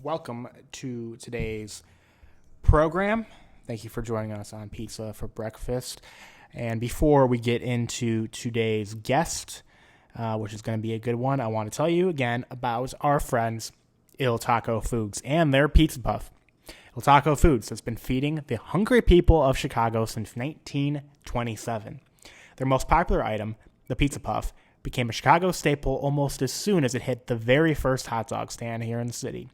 Welcome to today's program. Thank you for joining us on Pizza for Breakfast. And before we get into today's guest, which is going to be a good one, I want to tell you again about our friends, Il Taco Foods, and their pizza puff. Il Taco Foods has been feeding the hungry people of Chicago since 1927. Their most popular item, the pizza puff, became a Chicago staple almost as soon as it hit the very first hot dog stand here in the city.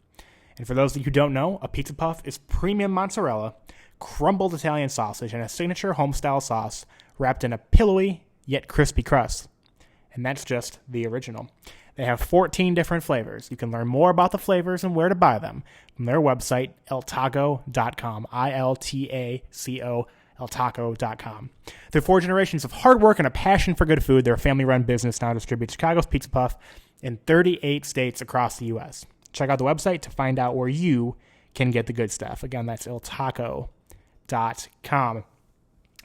And for those of you who don't know, a pizza puff is premium mozzarella, crumbled Italian sausage, and a signature home-style sauce wrapped in a pillowy yet crispy crust. And that's just the original. They have 14 different flavors. You can learn more about the flavors and where to buy them from their website, iltaco.com, I-L-T-A-C-O, iltaco.com. Through 4 generations of hard work and a passion for good food, their family-run business now distributes Chicago's Pizza Puff in 38 states across the U.S. Check out the website to find out where you can get the good stuff. Again, that's iltaco.com.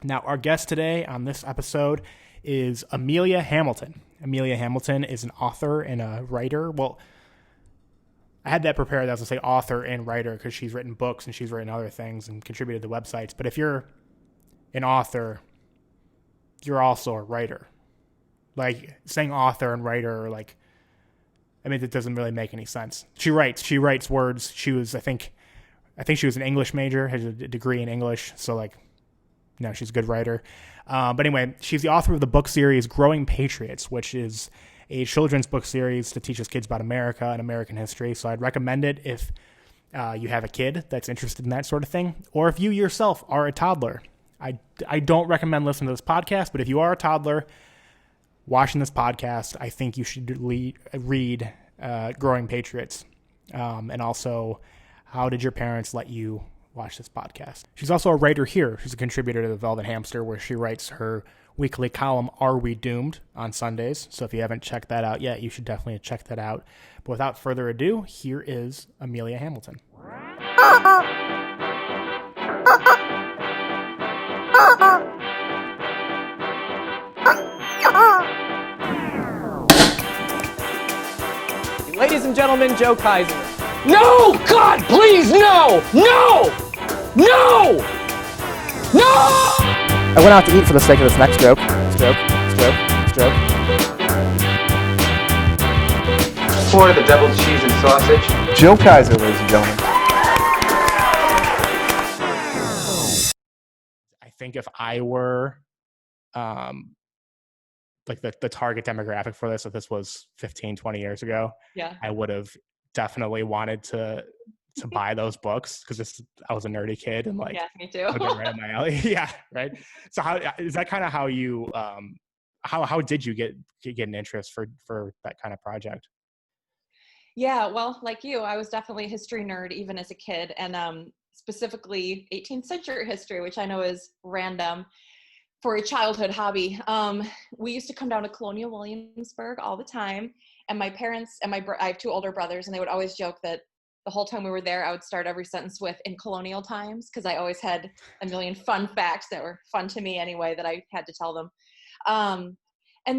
Now, our guest today on this episode is Amelia Hamilton. Amelia Hamilton is an author and a writer. Well, I had that prepared. I was going to say author and writer because she's written books and she's written other things and contributed to websites. But if you're an author, you're also a writer. Like, saying author and writer are like, I mean, it doesn't really make any sense. She writes words. She was, I think she was an English major, has a degree in English. So like, no, she's a good writer. But anyway, she's the author of the book series Growing Patriots, which is a children's book series that teaches kids about America and American history. So I'd recommend it if you have a kid that's interested in that sort of thing, or if you yourself are a toddler. I don't recommend listening to this podcast, but if you are a toddler watching this podcast, I think you should read Growing Patriots. And also, how did your parents let you watch this podcast? She's also a writer here. She's a contributor to the Velvet Hamster, where she writes her weekly column, Are We Doomed?, on Sundays. So if you haven't checked that out yet, you should definitely check that out. But without further ado, here is Amelia Hamilton. Ladies and gentlemen, Joe Kaiser. No! God, please, no! No! No! No! I went out to eat for the sake of this next joke. Joke. For the double cheese and sausage. Joe Kaiser, ladies and gentlemen. I think if I were like the target demographic for this, if this was 15, 20 years ago, Yeah. I would have definitely wanted to buy those books because I was a nerdy kid and like, Yeah, me too. would get right up my alley. Yeah, right. So how is that kind of how you how did you get an interest for that kind of project? Yeah, well, like you, I was definitely a history nerd even as a kid, and specifically 18th century history, which I know is random for a childhood hobby. We used to come down to Colonial Williamsburg all the time, and my parents and I have 2 older brothers, and they would always joke that the whole time we were there, I would start every sentence with "in colonial times" because I always had a million fun facts that were fun to me anyway that I had to tell them. And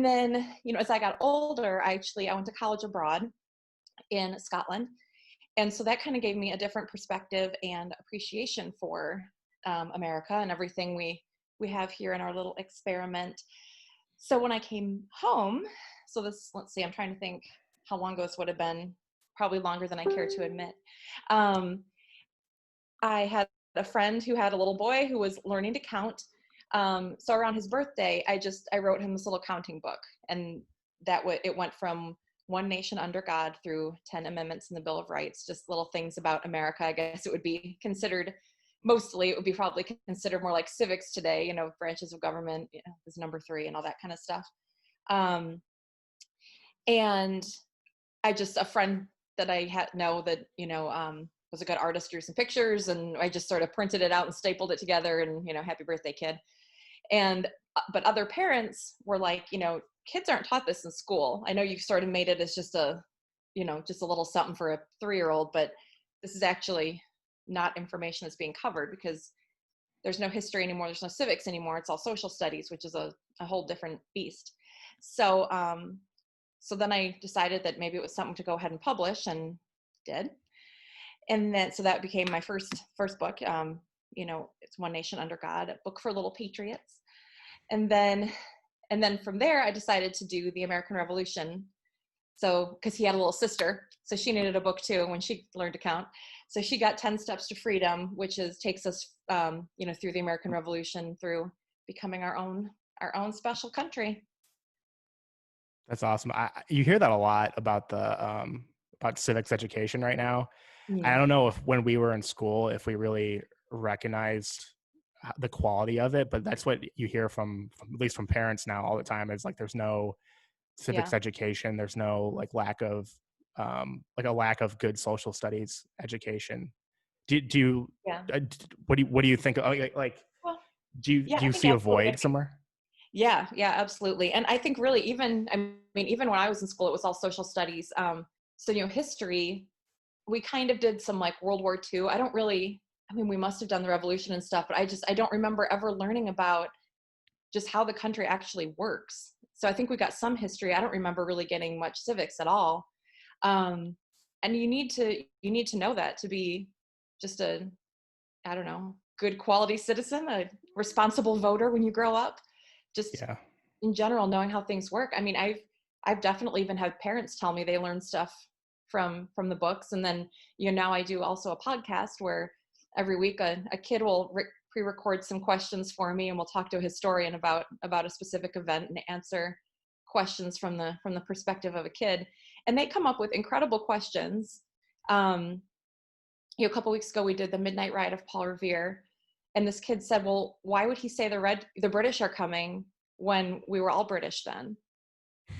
then, as I got older, I went to college abroad in Scotland. And so that kind of gave me a different perspective and appreciation for America and everything we have here in our little experiment. So when I came home, let's see, I'm trying to think how long ago this would have been, probably longer than I care to admit. I had a friend who had a little boy who was learning to count. So around his birthday, I wrote him this little counting book, and it went from one nation under God through 10 amendments in the Bill of Rights, just little things about America. I guess it would be considered, mostly it would be probably considered more like civics today, branches of government is number 3 and all that kind of stuff. And a friend that I know that, was a good artist, drew some pictures, and I just sort of printed it out and stapled it together and, happy birthday, kid. But other parents were like, kids aren't taught this in school. I know you've sort of made it as just a little something for a 3-year-old, but this is actually not information that's being covered because there's no history anymore. There's no civics anymore. It's all social studies, which is a whole different beast. So then I decided that maybe it was something to go ahead and publish, and did. And then, so that became my first book. It's One Nation Under God, a book for little patriots. And then from there, I decided to do the American Revolution. So, because he had a little sister, so she needed a book too when she learned to count. So she got 10 Steps to Freedom, which takes us, through the American Revolution, through becoming our own special country. That's awesome. You hear that a lot about about civics education right now. I don't know if when we were in school, if we really recognized the quality of it, but that's what you hear from at least from parents now all the time, is like there's no civics education, there's no like lack of a lack of good social studies education. Do you what do you think, Well, do I you think see a absolutely. void somewhere? Yeah, absolutely. And I think really even when I was in school, it was all social studies. So, history, we kind of did some like World War II. We must have done the revolution and stuff, but I don't remember ever learning about just how the country actually works. So I think we got some history. I don't remember really getting much civics at all. And you need to know that to be just a, I don't know, good quality citizen, a responsible voter when you grow up. Just in general, knowing how things work. I mean, I've definitely even had parents tell me they learned stuff from the books. And then, now I do also a podcast where every week a kid will pre-record some questions for me, and we'll talk to a historian about a specific event and answer questions from the perspective of a kid. And they come up with incredible questions. A couple weeks ago, we did the Midnight Ride of Paul Revere. And this kid said, well, why would he say the British are coming when we were all British then?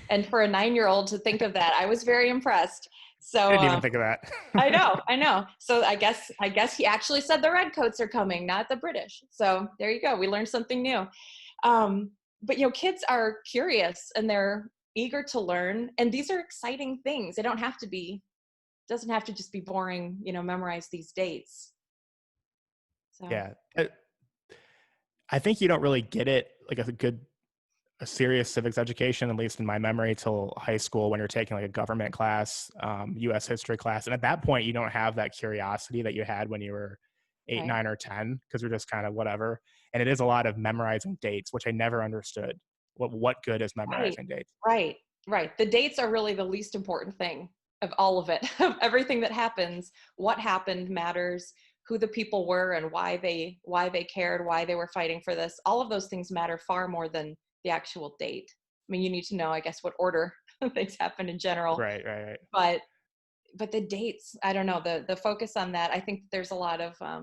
And for a 9-year-old to think of that, I was very impressed. So I didn't even think of that. I know. So I guess he actually said the redcoats are coming, not the British. So there you go. We learned something new. But kids are curious and they're eager to learn. And these are exciting things. Doesn't have to just be boring, memorize these dates. So. Yeah. I think you don't really get it like a serious civics education, at least in my memory, till high school when you're taking like a government class, U.S. history class. And at that point, you don't have that curiosity that you had when you were 8, Right. 9, or 10, because you're just kind of whatever. And it is a lot of memorizing dates, which I never understood. What good is memorizing dates? Right. The dates are really the least important thing of all of it. Of everything that happens, what happened matters, who the people were and why they cared, why they were fighting for this. All of those things matter far more than the actual date. I mean, you need to know, I guess, what order things happened in general. Right. But the dates, I don't know, the focus on that, I think there's a lot of, I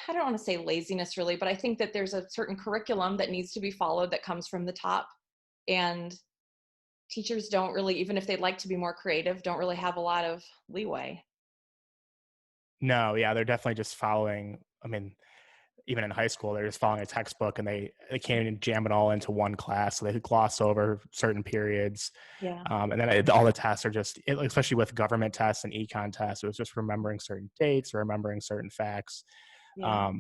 don't want to say laziness really, but I think that there's a certain curriculum that needs to be followed that comes from the top. And teachers don't really, even if they'd like to be more creative, don't really have a lot of leeway. No, yeah, they're definitely just following. I mean, even in high school, they're just following a textbook, and they can't even jam it all into one class. So they gloss over certain periods. Yeah. And then all the tests are just, especially with government tests and econ tests, it was just remembering certain dates or remembering certain facts. Yeah.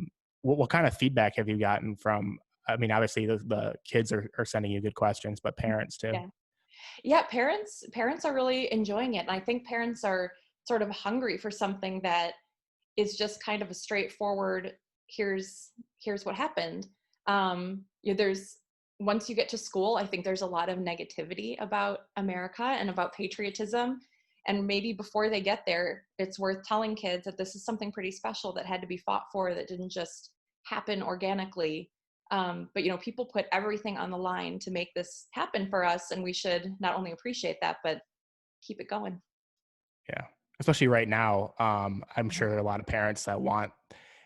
What kind of feedback have you gotten from, I mean, obviously the kids are sending you good questions, but parents too. Yeah. Parents are really enjoying it. And I think parents are sort of hungry for something that is just kind of a straightforward, here's what happened. There's, once you get to school, I think there's a lot of negativity about America and about patriotism. And maybe before they get there, it's worth telling kids that this is something pretty special that had to be fought for, that didn't just happen organically. But people put everything on the line to make this happen for us, and we should not only appreciate that, but keep it going. Yeah, especially right now. I'm sure there are a lot of parents that want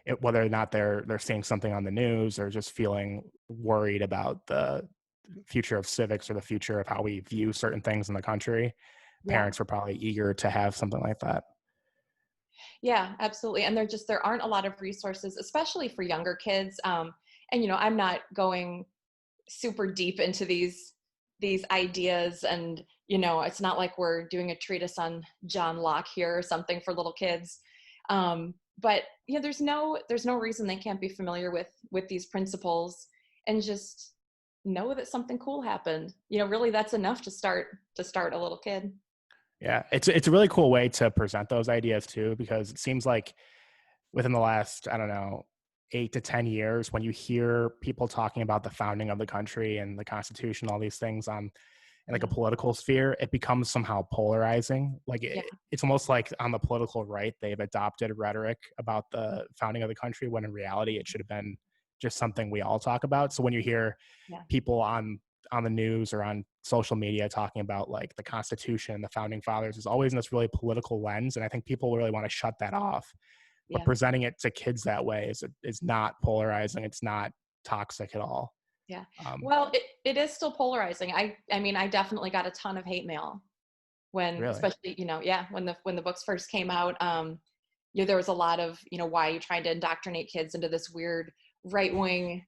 it, whether or not they're seeing something on the news or just feeling worried about the future of civics or the future of how we view certain things in the country. Yeah. Parents are probably eager to have something like that. Yeah, absolutely. And there aren't a lot of resources, especially for younger kids. And I'm not going super deep into these ideas, and it's not like we're doing a treatise on John Locke here or something for little kids. But there's no reason they can't be familiar with these principles and just know that something cool happened. Really, that's enough to start a little kid. Yeah, it's a really cool way to present those ideas too, because it seems like within the last, I don't know, 8 to 10 years, when you hear people talking about the founding of the country and the Constitution, all these things on in like a Yeah. political sphere, it becomes somehow polarizing. Like Yeah. it's almost like on the political right, they've adopted rhetoric about the founding of the country, when in reality it should have been just something we all talk about. So when you hear Yeah. people on the news or on social media talking about like the Constitution, the founding fathers, is always in this really political lens, and I think people really want to shut that off. But Yeah. presenting it to kids that way is not polarizing. It's not toxic at all. Yeah. Um, Well, it is still polarizing. I mean, I definitely got a ton of hate mail when, really, especially, yeah, when the books first came out. There was a lot of, why are you trying to indoctrinate kids into this weird right-wing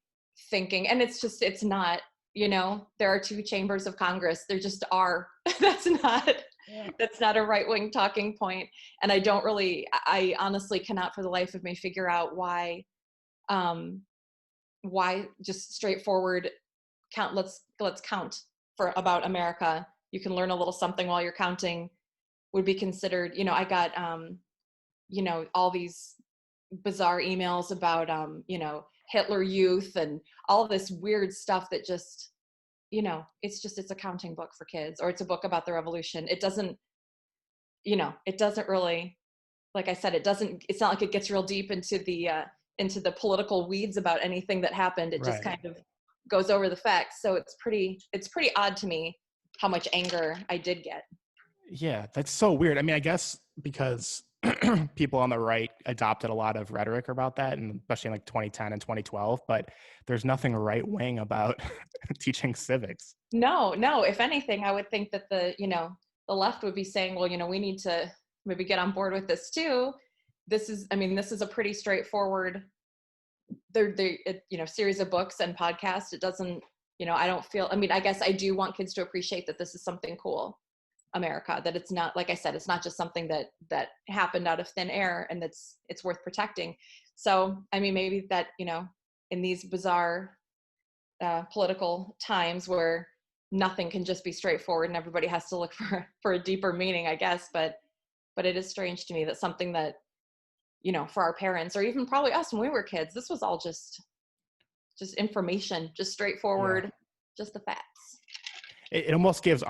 thinking? And it's not, there are two chambers of Congress. There just are. That's not yeah. that's not a right-wing talking point. And I honestly cannot for the life of me figure out why just straightforward count. Let's count for about America. You can learn a little something while you're counting would be considered. I got all these bizarre emails about Hitler Youth and all this weird stuff that just it's a counting book for kids, or it's a book about the revolution. It doesn't really, like I said, it's not like it gets real deep into the political weeds about anything that happened. It just Right. kind of goes over the facts. So it's pretty odd to me how much anger I did get. Yeah, that's so weird. I mean, I guess because people on the right adopted a lot of rhetoric about that, and especially in like 2010 and 2012, but there's nothing right wing about teaching civics. No. If anything, I would think that the left would be saying, well, we need to maybe get on board with this too. This is a pretty straightforward, series of books and podcasts. It doesn't, I don't feel, I guess I do want kids to appreciate that this is something cool, America, that it's not, like I said, it's not just something that happened out of thin air, and it's worth protecting. So, maybe that, in these bizarre political times where nothing can just be straightforward and everybody has to look for a deeper meaning, I guess. But it is strange to me that something that, for our parents, or even probably us when we were kids, this was all just information, just straightforward, Yeah. just the facts. It almost gives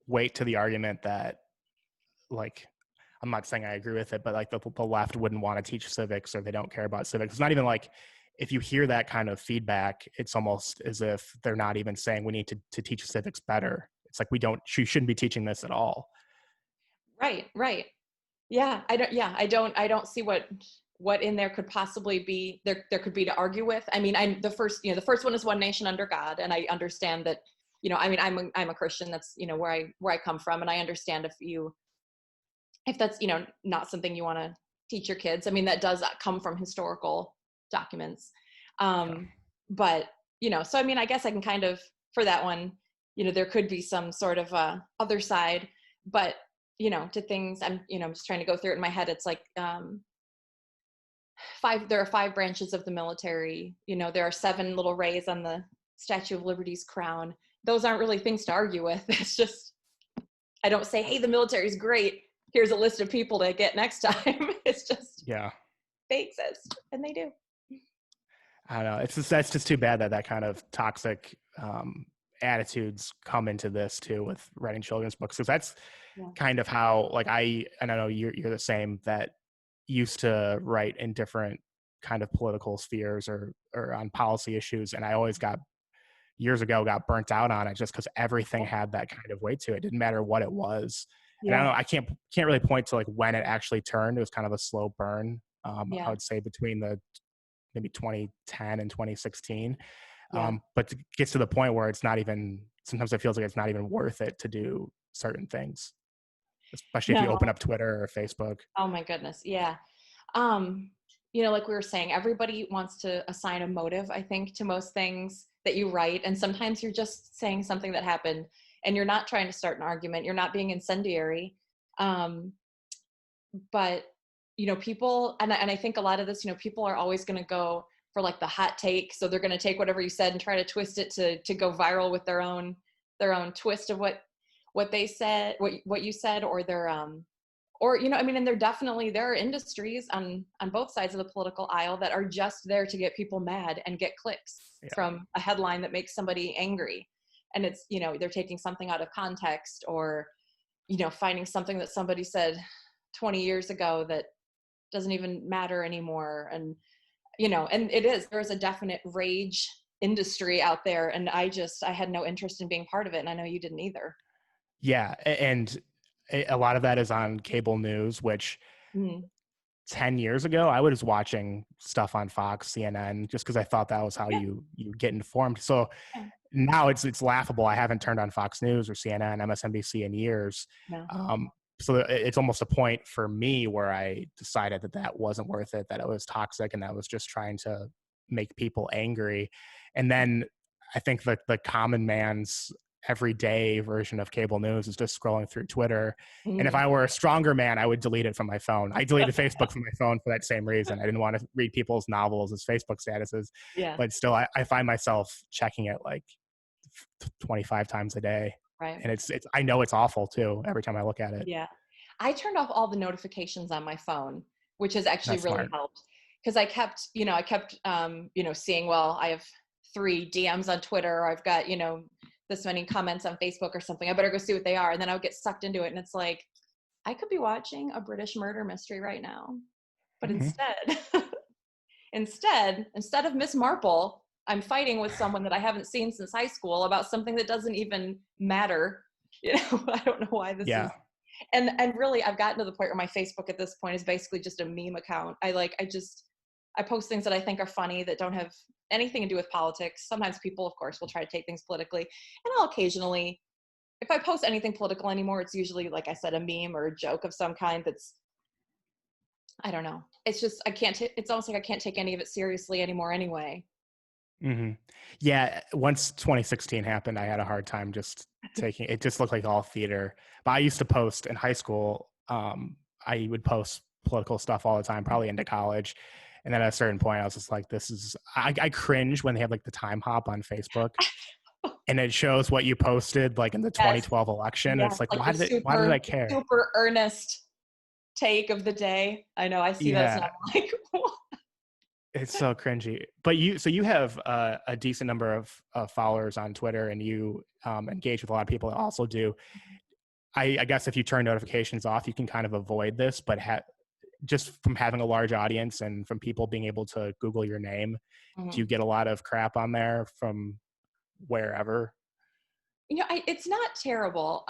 weight to the argument that, like, I'm not saying I agree with it, but like the left wouldn't want to teach civics, or they don't care about civics. It's not even like, if you hear that kind of feedback, it's almost as if they're not even saying we need to teach civics better. It's like, you shouldn't be teaching this at all. Right. Yeah. I don't see what in there could possibly be, there could be to argue with. The first one is one nation under God. And I understand that, I'm a Christian. That's, where I come from. And I understand if that's, not something you want to teach your kids. That does come from historical documents. But, so, I guess I can kind of, for that one, there could be some sort of other side, but, to things I'm just trying to go through it in my head. It's like, there are 5 branches of the military. There are 7 little rays on the Statue of Liberty's crown. Those aren't really things to argue with. It's just, I don't say, hey, the military is great, here's a list of people to get next time. It's just, Yeah, they exist, and they do. I don't know. That's just too bad that kind of toxic attitudes come into this too with writing children's books, because that's kind of how, like, I don't know, you're the same, that used to write in different kind of political spheres or on policy issues, and I always years ago got burnt out on it, just because everything had that kind of weight to it. It didn't matter what it was. And I don't know, I can't really point to like when it actually turned. It was kind of a slow burn. I would say between maybe 2010 and 2016. But it gets to the point where it's not even, sometimes it feels like it's not even worth it to do certain things, especially if you open up Twitter or Facebook. Oh my goodness. Yeah. Like we were saying, everybody wants to assign a motive, I think, to most things that you write. And sometimes you're just saying something that happened, and you're not trying to start an argument. You're not being incendiary. But, people, and I think a lot of this, people are always going to go for like the hot take. So they're going to take whatever you said and try to twist it to go viral with their own twist of what what they said, what you said, or their or I mean, and there are industries on both sides of the political aisle that are just there to get people mad and get clicks Yeah. from a headline that makes somebody angry. And it's, they're taking something out of context, or finding something that somebody said 20 years ago that doesn't even matter anymore. And and there's a definite rage industry out there, and I had no interest in being part of it, and I know you didn't either. Yeah, and a lot of that is on cable news, which 10 years ago, I was watching stuff on Fox, CNN, just because I thought that was how Yeah. you get informed. So now it's laughable. I haven't turned on Fox News or CNN, MSNBC in years. No. So it's almost a point for me where I decided that wasn't worth it, that it was toxic, and that was just trying to make people angry. And then I think that the common man's everyday version of cable news is just scrolling through Twitter. And if I were a stronger man, I would delete it from my phone. I deleted Facebook from my phone for that same reason. I didn't want to read people's novels as Facebook statuses. Yeah. But still, I find myself checking it like 25 times a day. Right. And it's I know it's awful too every time I look at it. Yeah. I turned off all the notifications on my phone, which has actually That's really smart. helped, because I kept seeing, well, I have 3 DMs on Twitter, or I've got, this many comments on Facebook or something. I better go see what they are. And then I would get sucked into it. And it's like, I could be watching a British murder mystery right now. But instead of Miss Marple, I'm fighting with someone that I haven't seen since high school about something that doesn't even matter. I don't know why this is. And really, I've gotten to the point where my Facebook at this point is basically just a meme account. I post things that I think are funny that don't have anything to do with politics. Sometimes people, of course, will try to take things politically. And I'll occasionally, if I post anything political anymore, it's usually, like I said, a meme or a joke of some kind that's, I don't know. It's just, it's almost like I can't take any of it seriously anymore anyway. Mm-hmm. Yeah, once 2016 happened, I had a hard time just taking it. Just looked like all theater. But I used to post in high school. I would post political stuff all the time, probably into college. And then at a certain point, I was just like, I cringe when they have like the time hop on Facebook. And it shows what you posted like in the 2012 election. Yes, And it's like, why did I care? Super earnest take of the day. I know, I see those and I'm like, what? It's so cringy. But you have a decent number of followers on Twitter, and you engage with a lot of people that also do. I guess if you turn notifications off, you can kind of avoid this, but just from having a large audience and from people being able to Google your name, do you get a lot of crap on there from wherever? It's not terrible.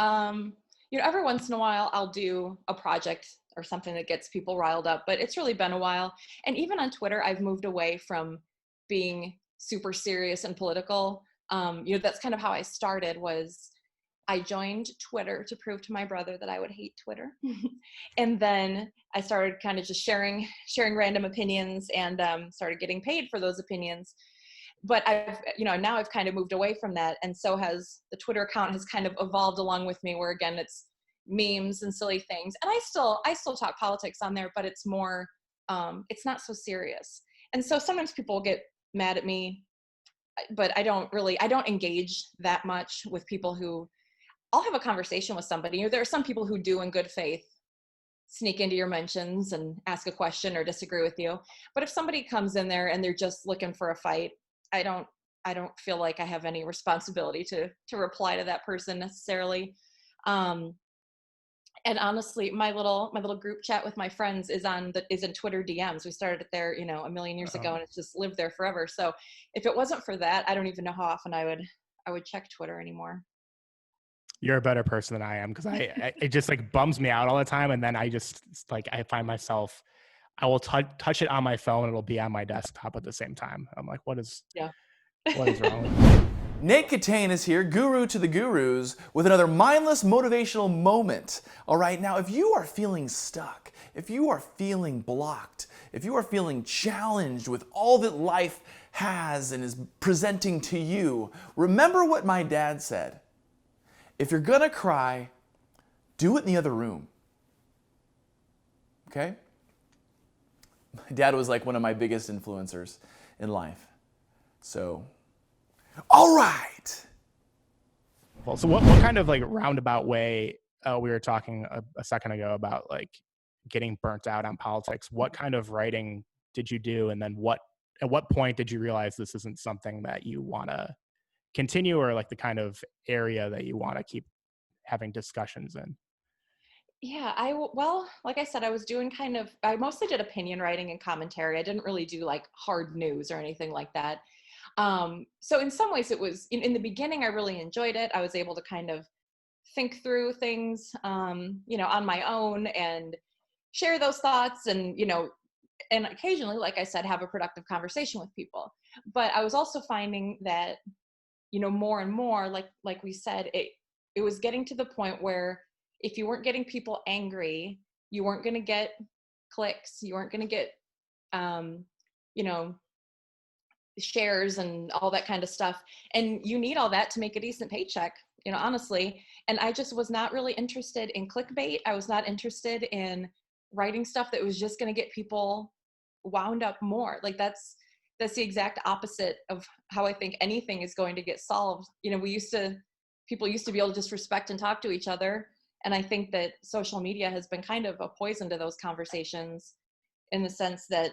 Every once in a while I'll do a project or something that gets people riled up, but it's really been a while. And even on Twitter, I've moved away from being super serious and political. That's kind of how I started. Was I joined Twitter to prove to my brother that I would hate Twitter. And then I started kind of just sharing random opinions, and started getting paid for those opinions. But now I've kind of moved away from that. And so has the Twitter account has kind of evolved along with me, where again, it's memes and silly things. And I still talk politics on there, but it's more, it's not so serious. And so sometimes people get mad at me, but I don't engage that much with people who, I'll have a conversation with somebody. There are some people who do in good faith sneak into your mentions and ask a question or disagree with you. But if somebody comes in there and they're just looking for a fight, I don't feel like I have any responsibility to reply to that person necessarily. And honestly, my little group chat with my friends is in Twitter DMs. We started it there, a million years ago, and it's just lived there forever. So if it wasn't for that, I don't even know how often I would check Twitter anymore. You're a better person than I am, because it just like bums me out all the time. And then I just I find myself, I will touch it on my phone. It'll be on my desktop at the same time. I'm like, what is wrong? Nate Katane is here, guru to the gurus, with another mindless motivational moment. All right, now if you are feeling stuck, if you are feeling blocked, if you are feeling challenged with all that life has and is presenting to you, remember what my dad said. If you're gonna cry, do it in the other room. Okay? My dad was like one of my biggest influencers in life. So, all right. helpful. So what kind of like roundabout way, we were talking a second ago about like getting burnt out on politics. What kind of writing did you do? And then at what point did you realize this isn't something that you want to continue, or like the kind of area that you want to keep having discussions in? Yeah, well, like I said, I was doing I mostly did opinion writing and commentary. I didn't really do like hard news or anything like that. So in some ways it was, in the beginning, I really enjoyed it. I was able to kind of think through things, on my own and share those thoughts and, and occasionally, like I said, have a productive conversation with people. But I was also finding that, more and more, like we said, it was getting to the point where if you weren't getting people angry, you weren't going to get clicks, you weren't going to get, shares and all that kind of stuff. And you need all that to make a decent paycheck, honestly. And I just was not really interested in clickbait. I was not interested in writing stuff that was just going to get people wound up more. Like that's the exact opposite of how I think anything is going to get solved. People used to be able to just respect and talk to each other. And I think that social media has been kind of a poison to those conversations, in the sense that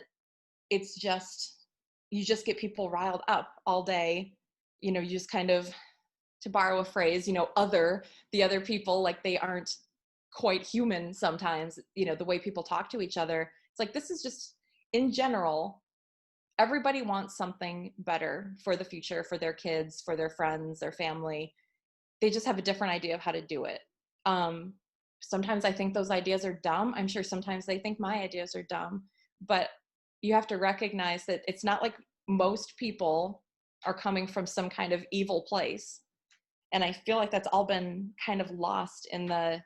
you just get people riled up all day. You just kind of, to borrow a phrase, the other people, like they aren't quite human sometimes, the way people talk to each other. It's like, this is just, in general, everybody wants something better for the future, for their kids, for their friends, their family. They just have a different idea of how to do it. Sometimes I think those ideas are dumb. I'm sure sometimes they think my ideas are dumb, but you have to recognize that it's not like most people are coming from some kind of evil place. And I feel like that's all been kind of lost in the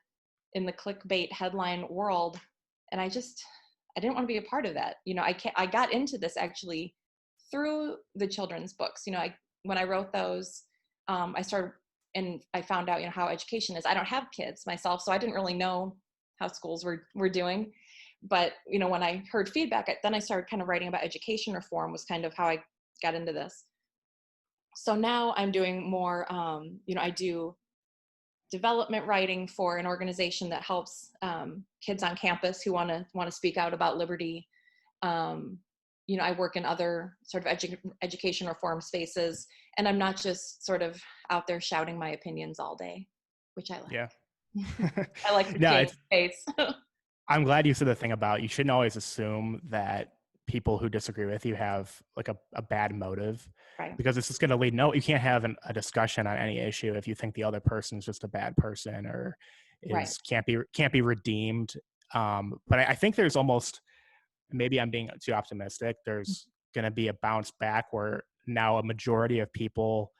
clickbait headline world. And I didn't want to be a part of that. I got into this actually through the children's books. When I wrote those, I started, and I found out, how education is. I don't have kids myself, so I didn't really know how schools were doing. But, when I heard feedback, then I started kind of writing about education reform, was kind of how I got into this. So now I'm doing more, I do development writing for an organization that helps kids on campus who want to speak out about liberty. I work in other sort of education reform spaces, and I'm not just sort of out there shouting my opinions all day, which I like. Yeah. I like the No, space. I'm glad you said the thing about, you shouldn't always assume that people who disagree with you have like a bad motive, Right. because it's just going to lead, you can't have a discussion on any issue if you think the other person is just a bad person or can't be redeemed. But I think there's almost, maybe I'm being too optimistic, there's going to be a bounce back where now a majority of people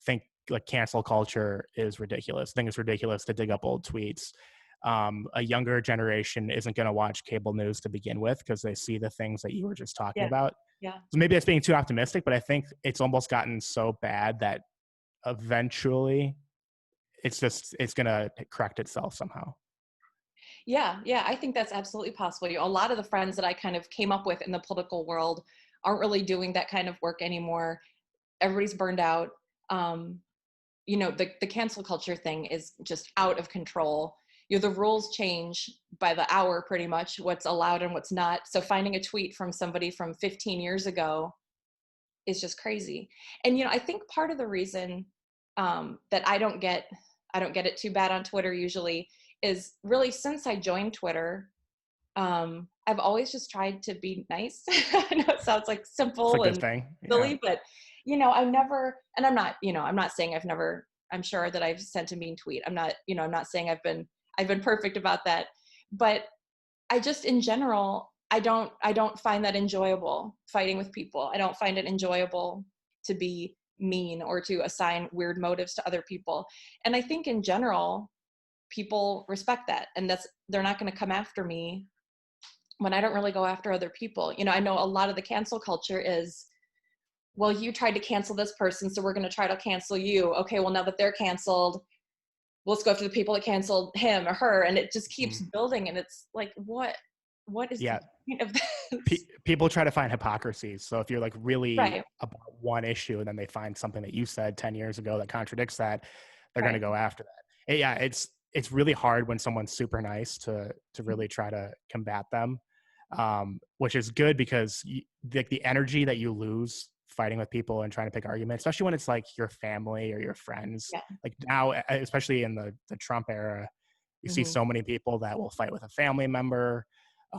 think like cancel culture is ridiculous. I think it's ridiculous to dig up old tweets. A younger generation isn't going to watch cable news to begin with because they see the things that you were just talking about. Yeah. So maybe that's being too optimistic, but I think it's almost gotten so bad that eventually it's going to correct itself somehow. Yeah, I think that's absolutely possible. A lot of the friends that I kind of came up with in the political world aren't really doing that kind of work anymore. Everybody's burned out. The cancel culture thing is just out of control. The rules change by the hour pretty much, what's allowed and what's not. So finding a tweet from somebody from 15 years ago is just crazy. And, I think part of the reason that I don't get it too bad on Twitter usually is really since I joined Twitter, I've always just tried to be nice. I know it sounds like simple and silly, but I never, and I'm not saying I'm sure that I've sent a mean tweet. I'm not saying I've been perfect about that, but I just, in general, I don't find that enjoyable fighting with people. I don't find it enjoyable to be mean or to assign weird motives to other people. And I think in general, people respect that, and they're not going to come after me when I don't really go after other people. I know a lot of the cancel culture is, well, you tried to cancel this person, so we're going to try to cancel you. Okay, well, now that they're canceled, let's go after the people that canceled him or her. And it just keeps building. And it's like, what is the point of this? People try to find hypocrisies. So if you're like really about one issue and then they find something that you said 10 years ago that contradicts that, they're going to go after that. Yeah, it's really hard when someone's super nice to really try to combat them, which is good because the energy that you lose fighting with people and trying to pick arguments, especially when it's like your family or your friends. Yeah. Like now, especially in the Trump era, you see so many people that will fight with a family member,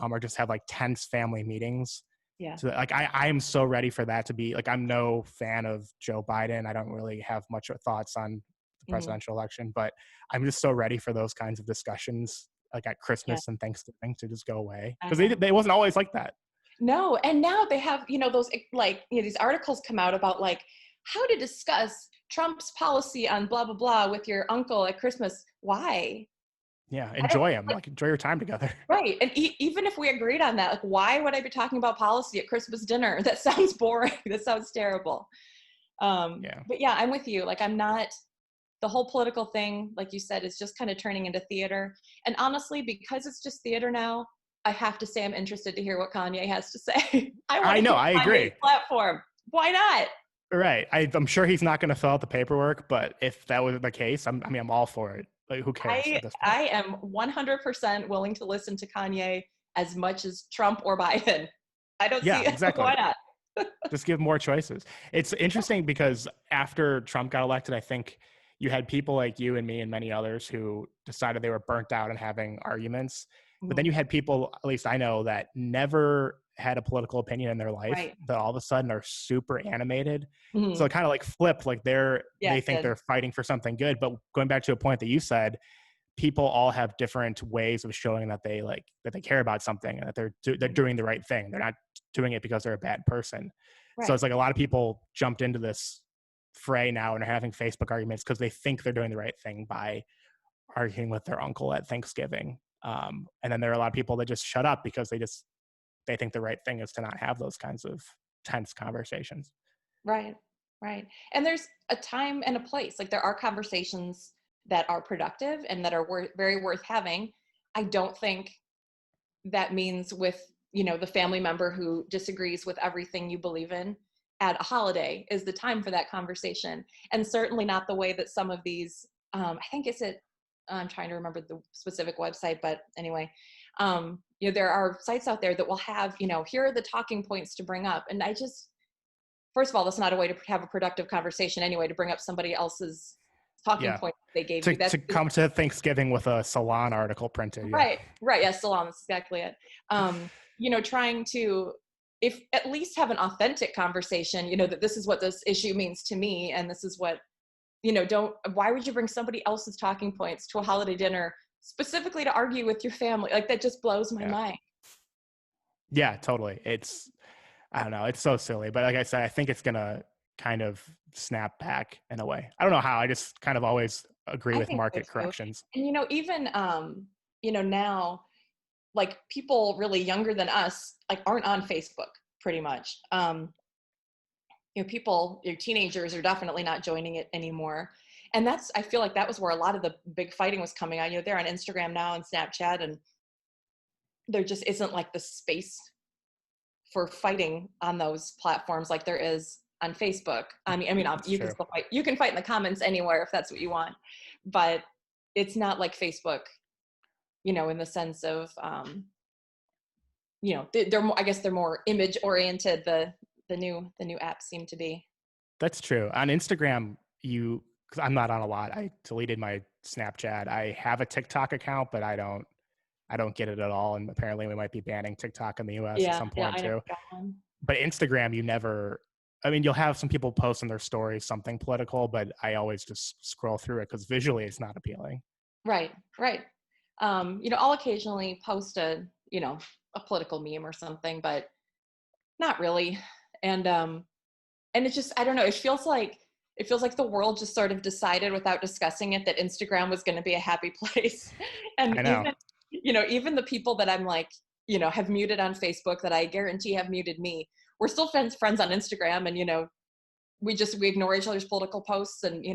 or just have like tense family meetings. Yeah. So like I am so ready for that to be like, I'm no fan of Joe Biden. I don't really have much thoughts on the presidential election, but I'm just so ready for those kinds of discussions like at Christmas and Thanksgiving to just go away, because they wasn't always like that. No, and now they have, those like, these articles come out about like how to discuss Trump's policy on blah, blah, blah with your uncle at Christmas. Why? Yeah, enjoy him, like enjoy your time together. Right, and even if we agreed on that, like why would I be talking about policy at Christmas dinner? That sounds boring. That sounds terrible. But yeah, I'm with you. Like I'm not, the whole political thing, like you said, is just kind of turning into theater. And honestly, because it's just theater now, I have to say I'm interested to hear what Kanye has to say. I know, I agree. Platform. Why not? Right. I'm sure he's not going to fill out the paperwork, but if that was the case, I'm all for it. Like, who cares at this point? I am 100% willing to listen to Kanye as much as Trump or Biden. I don't see it. Exactly. Why not? Just give more choices. It's interesting because after Trump got elected, I think you had people like you and me and many others who decided they were burnt out and having arguments. But then you had people, at least I know, that never had a political opinion in their life, that all of a sudden are super animated. So it kind of like flipped, like they think they're fighting for something good. But going back to a point that you said, people all have different ways of showing that they care about something and that they're doing the right thing. They're not doing it because they're a bad person. So it's like a lot of people jumped into this fray now and are having Facebook arguments because they think they're doing the right thing by arguing with their uncle at Thanksgiving. And then there are a lot of people that just shut up because they think the right thing is to not have those kinds of tense conversations. Right. And there's a time and a place. Like there are conversations that are productive and that are very worth having. I don't think that means with, the family member who disagrees with everything you believe in at a holiday is the time for that conversation. And certainly not the way that some of these, I think I'm trying to remember the specific website, but anyway, there are sites out there that will have, here are the talking points to bring up. And first of all, that's not a way to have a productive conversation anyway, to bring up somebody else's talking point they gave you. To come to Thanksgiving with a Salon article printed. Right. Yeah, Salon, that's exactly it. Trying to, if at least have an authentic conversation, that this is what this issue means to me. And this is what, why would you bring somebody else's talking points to a holiday dinner specifically to argue with your family? Like that just blows my mind. Yeah, totally. I don't know. It's so silly, but like I said, I think it's going to kind of snap back in a way. I don't know how. I just kind of always agree with market corrections. And, even, now, like people really younger than us, like aren't on Facebook pretty much. People, teenagers are definitely not joining it anymore. And I feel like that was where a lot of the big fighting was coming out. They're on Instagram now and Snapchat, and there just isn't like the space for fighting on those platforms like there is on Facebook. I mean, you can still fight. You can fight in the comments anywhere if that's what you want, but it's not like Facebook, in the sense of, they're more, I guess they're more image oriented. The new apps seem to be. That's true. On Instagram, because I'm not on a lot. I deleted my Snapchat. I have a TikTok account, but I don't get it at all. And apparently we might be banning TikTok in the US at some point too. But Instagram, you'll have some people post in their stories something political, but I always just scroll through it because visually it's not appealing. Right. I'll occasionally post a political meme or something, but not really. And it's just, I don't know, it feels like the world just sort of decided without discussing it that Instagram was going to be a happy place. And even the people that I'm like, have muted on Facebook that I guarantee have muted me, we're still friends on Instagram. And, we ignore each other's political posts. And,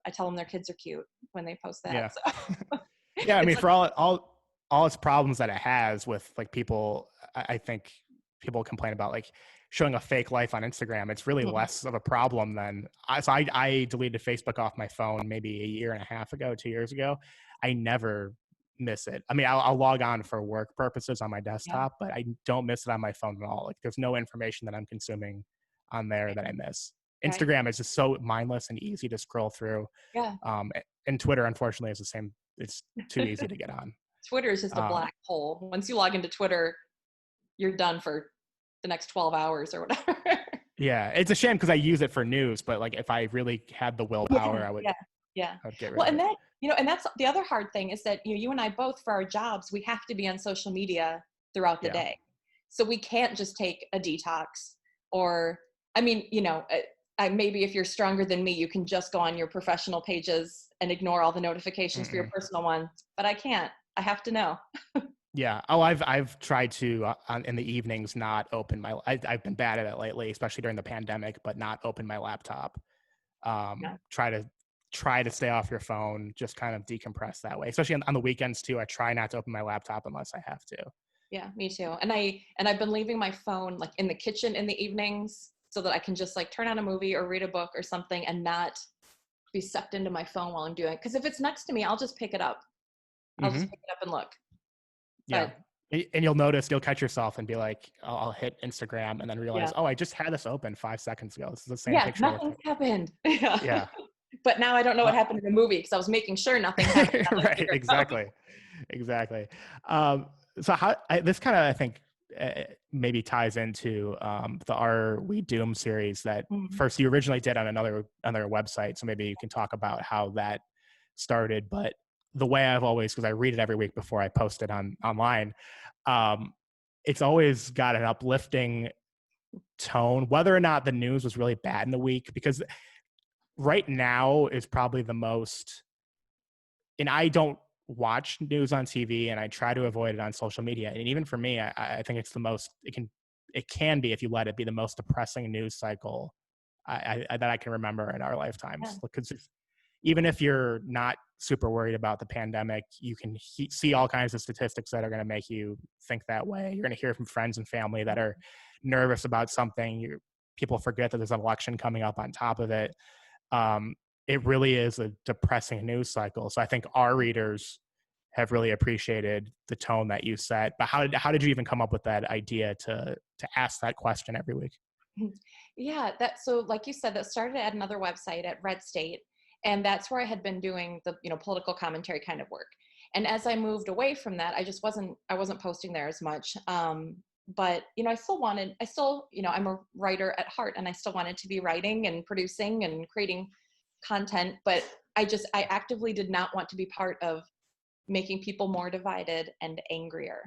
I tell them their kids are cute when they post that. Yeah. So. Yeah. I mean, for all its problems that it has with like people, I think people complain about like showing a fake life on Instagram. It's really less of a problem than I deleted Facebook off my phone maybe a year and a half ago, 2 years ago. I never miss it. I mean, I'll log on for work purposes on my desktop, but I don't miss it on my phone at all. Like there's no information that I'm consuming on there that I miss. Right. Instagram is just so mindless and easy to scroll through. Yeah. And Twitter, unfortunately, is the same. It's too easy to get on. Twitter is just a black hole. Once you log into Twitter, you're done for the next 12 hours or whatever. Yeah, it's a shame because I use it for news, but like if I really had the willpower, I would. Yeah. I would get rid Well, of and it. that, and that's the other hard thing is that, you and I both, for our jobs, we have to be on social media throughout the day. So we can't just take a detox or, I mean, maybe if you're stronger than me, you can just go on your professional pages and ignore all the notifications for your personal ones, but I can't. I have to know. Yeah. Oh, I've tried to in the evenings not open my. I've been bad at it lately, especially during the pandemic, but not open my laptop. Try to stay off your phone. Just kind of decompress that way. Especially on the weekends too. I try not to open my laptop unless I have to. Yeah, me too. And I've been leaving my phone like in the kitchen in the evenings so that I can just like turn on a movie or read a book or something and not be sucked into my phone while I'm doing it. Because if it's next to me, I'll just pick it up. I'll just pick it up and look. Yeah. And you'll notice, you'll catch yourself and be like, I'll hit Instagram and then realize, oh, I just had this open 5 seconds ago. This is the same picture. Nothing's happened. Yeah. But now I don't know what happened in the movie because I was making sure nothing happened. Right. Exactly. So this kind of, I think, maybe ties into the Are We Doomed series that first you originally did on another website. So maybe you can talk about how that started. But the way I've always, because I read it every week before I post it online, it's always got an uplifting tone, whether or not the news was really bad in the week, because right now is probably the most, and I don't watch news on TV and I try to avoid it on social media. And even for me, I think it's the most, it can be, if you let it be, the most depressing news cycle that I can remember in our lifetimes. Because even if you're not super worried about the pandemic, you can see all kinds of statistics that are going to make you think that way. You're going to hear from friends and family that are nervous about something. People forget that there's an election coming up on top of it. It really is a depressing news cycle. So I think our readers have really appreciated the tone that you set. But how did you even come up with that idea to ask that question every week? Yeah, so like you said, that started at another website at Red State. And that's where I had been doing the, political commentary kind of work. And as I moved away from that, I wasn't posting there as much. But, I'm a writer at heart and I still wanted to be writing and producing and creating content. But I actively did not want to be part of making people more divided and angrier.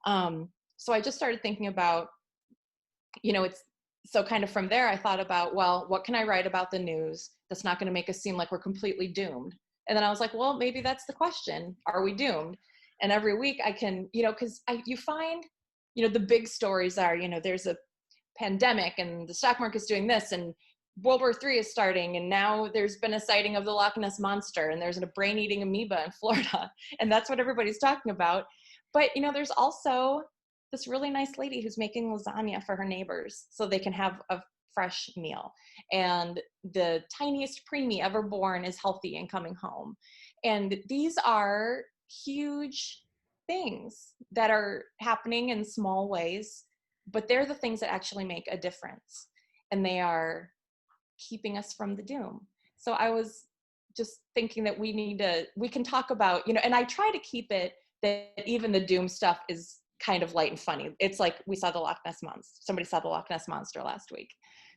So I just started thinking about, so kind of from there, I thought about, well, what can I write about the news that's not going to make us seem like we're completely doomed? And then I was like, well, maybe that's the question. Are we doomed? And every week I can, because you find, the big stories are, there's a pandemic and the stock market's doing this and World War III is starting. And now there's been a sighting of the Loch Ness Monster and there's a brain-eating amoeba in Florida. And that's what everybody's talking about. But, there's also this really nice lady who's making lasagna for her neighbors so they can have a fresh meal. And the tiniest preemie ever born is healthy and coming home. And these are huge things that are happening in small ways, but they're the things that actually make a difference. And they are keeping us from the doom. So I was just thinking that we can talk about, and I try to keep it that even the doom stuff is kind of light and funny. It's like we saw the Loch Ness Monster. Somebody saw the Loch Ness Monster last week.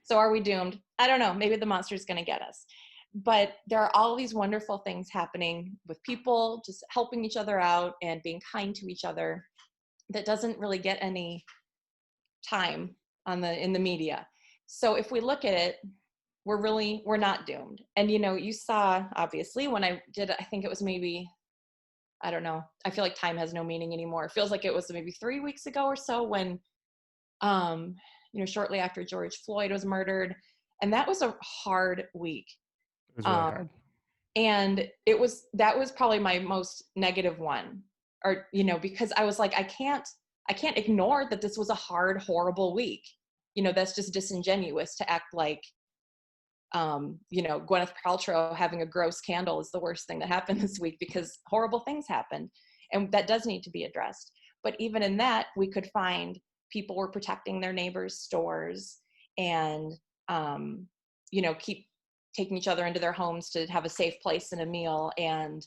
So are we doomed? I don't know. Maybe the monster's going to get us. But there are all these wonderful things happening with people just helping each other out and being kind to each other that doesn't really get any time in the media. So if we look at it, we're not doomed. And you saw, obviously, when I think it was maybe, I don't know, I feel like time has no meaning anymore. It feels like it was maybe 3 weeks ago or so when, shortly after George Floyd was murdered. And that was a hard week. It was really hard. And that was probably my most negative one, or, because I was like, I can't I can't ignore that this was a hard, horrible week. You know, that's just disingenuous to act like, you know, Gwyneth Paltrow having a gross candle is the worst thing that happened this week, because horrible things happened. And that does need to be addressed. But even in that, we could find people were protecting their neighbors' stores and, you know, keep taking each other into their homes to have a safe place and a meal. And,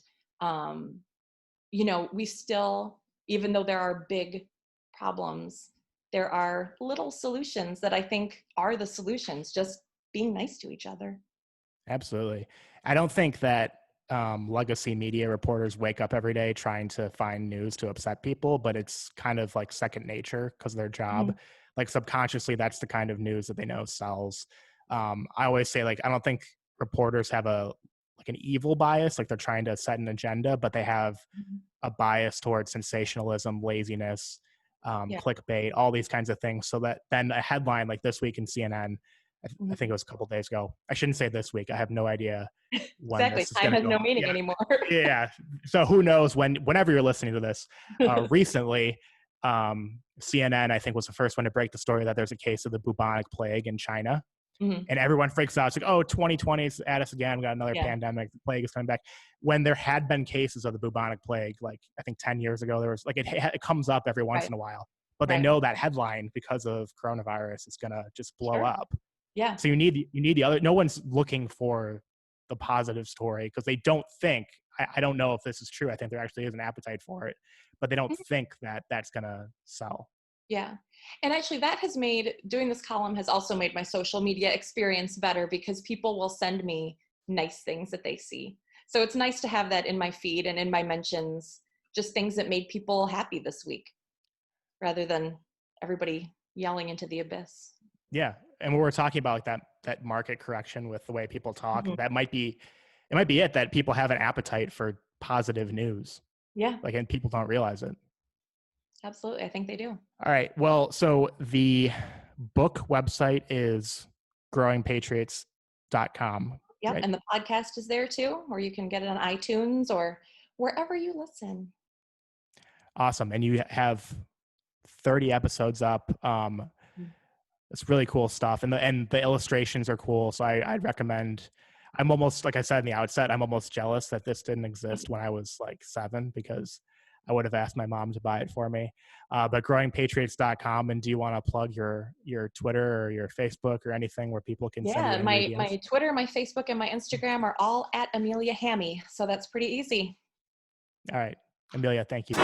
you know, we still, even though there are big problems, there are little solutions that I think are the solutions, just being nice to each other. Absolutely. I don't think that legacy media reporters wake up every day trying to find news to upset people, but it's kind of like second nature because their job, Mm-hmm. like subconsciously, that's the kind of news that they know sells. I always say, like, I don't think reporters have an evil bias, like they're trying to set an agenda, but they have a bias towards sensationalism, laziness, Yeah. clickbait, all these kinds of things. So that then a headline like this week in CNN, I think it was a couple days ago. I shouldn't say this week. I have no idea when Exactly. this is Time going to has go. no meaning Yeah. anymore. Yeah. So who knows whenever you're listening to this. Recently, CNN, I think, was the first one to break the story that there's a case of the bubonic plague in China. Mm-hmm. And everyone freaks out. It's like, oh, 2020 is at us again. We got another pandemic. The plague is coming back. When there had been cases of the bubonic plague, like I think 10 years ago, there was like, it comes up every once in a while. But they know that headline because of coronavirus is going to just blow up. Yeah. So you need the other. No one's looking for the positive story because they don't think. I don't know if this is true. I think there actually is an appetite for it, but they don't think that that's going to sell. Yeah. And actually doing this column has also made my social media experience better, because people will send me nice things that they see. So it's nice to have that in my feed and in my mentions, just things that made people happy this week, rather than everybody yelling into the abyss. Yeah. And when we're talking about like that market correction with the way people talk, Mm-hmm. that might be it that people have an appetite for positive news. Yeah. Like, and people don't realize it. Absolutely. I think they do. All right. Well, so the book website is growingpatriots.com. Yep. Right? And the podcast is there too, or you can get it on iTunes or wherever you listen. Awesome. And you have 30 episodes up. It's really cool stuff. And the illustrations are cool. So I'd recommend. I'm almost, like I said in the outset, I'm almost jealous that this didn't exist when I was like 7, because I would have asked my mom to buy it for me. But growingpatriots.com. And do you want to plug your Twitter or your Facebook or anything where people can send you ingredients? My Twitter, my Facebook, and my Instagram are all at Amelia Hammy. So that's pretty easy. All right. Amelia, thank you.